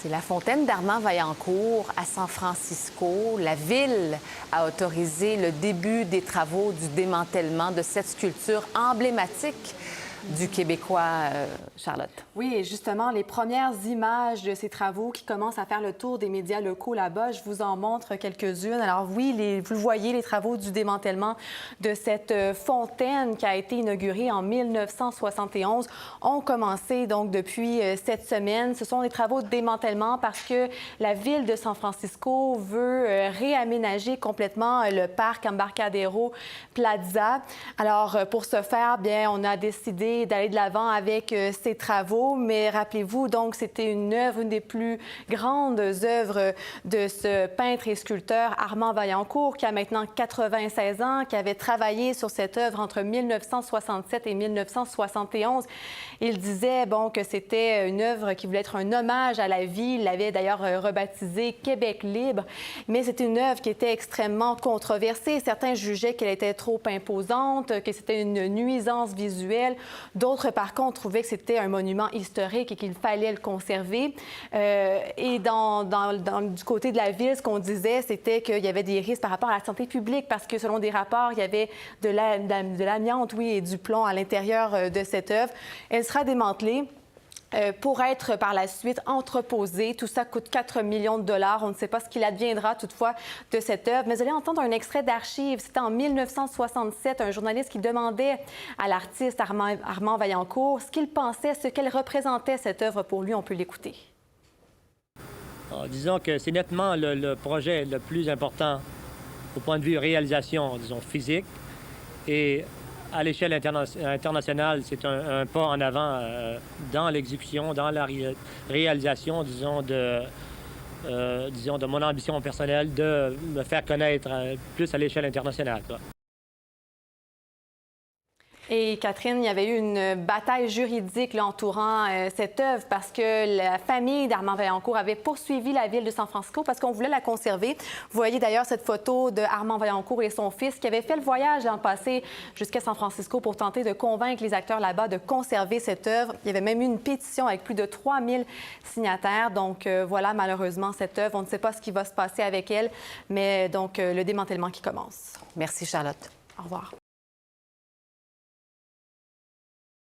C'est la fontaine d'Armand Vaillancourt à San Francisco. La ville a autorisé le début des travaux du démantèlement de cette sculpture emblématique du Québécois, Charlotte. Oui, et justement, les premières images de ces travaux qui commencent à faire le tour des médias locaux là-bas, je vous en montre quelques-unes. Alors oui, vous le voyez, les travaux du démantèlement de cette fontaine qui a été inaugurée en 1971 ont commencé donc depuis cette semaine. Ce sont des travaux de démantèlement parce que la ville de San Francisco veut réaménager complètement le parc Embarcadero Plaza. Alors, pour ce faire, bien, on a décidé d'aller de l'avant avec ces travaux, mais rappelez-vous, donc, c'était une œuvre, une des plus grandes œuvres de ce peintre et sculpteur Armand Vaillancourt, qui a maintenant 96 ans, qui avait travaillé sur cette œuvre entre 1967 et 1971. Il disait, bon, que c'était une œuvre qui voulait être un hommage à la vie. Il l'avait d'ailleurs rebaptisée Québec libre, mais c'était une œuvre qui était extrêmement controversée. Certains jugeaient qu'elle était trop imposante, que c'était une nuisance visuelle. D'autres, par contre, trouvaient que c'était un monument historique et qu'il fallait le conserver. Et du côté de la ville, ce qu'on disait, c'était qu'il y avait des risques par rapport à la santé publique parce que, selon des rapports, il y avait de l'amiante, oui, et du plomb à l'intérieur de cette œuvre. Elle sera démantelée. Pour être par la suite entreposé. Tout ça coûte 4 millions de dollars. On ne sait pas ce qu'il adviendra toutefois de cette œuvre. Mais vous allez entendre un extrait d'archives. C'était en 1967, un journaliste qui demandait à l'artiste Armand Vaillancourt ce qu'il pensait, ce qu'elle représentait, cette œuvre pour lui. On peut l'écouter. Disons que c'est nettement le projet le plus important au point de vue réalisation, disons, physique. Et à l'échelle internationale, c'est un pas en avant dans l'exécution, dans la réalisation, disons, de mon ambition personnelle de me faire connaître plus à l'échelle internationale, quoi. Et Catherine, il y avait eu une bataille juridique là, entourant cette œuvre parce que la famille d'Armand Vaillancourt avait poursuivi la ville de San Francisco parce qu'on voulait la conserver. Vous voyez d'ailleurs cette photo de Armand Vaillancourt et son fils qui avaient fait le voyage l'an passé jusqu'à San Francisco pour tenter de convaincre les acteurs là-bas de conserver cette œuvre. Il y avait même eu une pétition avec plus de 3000 signataires. Donc voilà, malheureusement, cette œuvre, on ne sait pas ce qui va se passer avec elle, mais donc le démantèlement qui commence. Merci, Charlotte. Au revoir.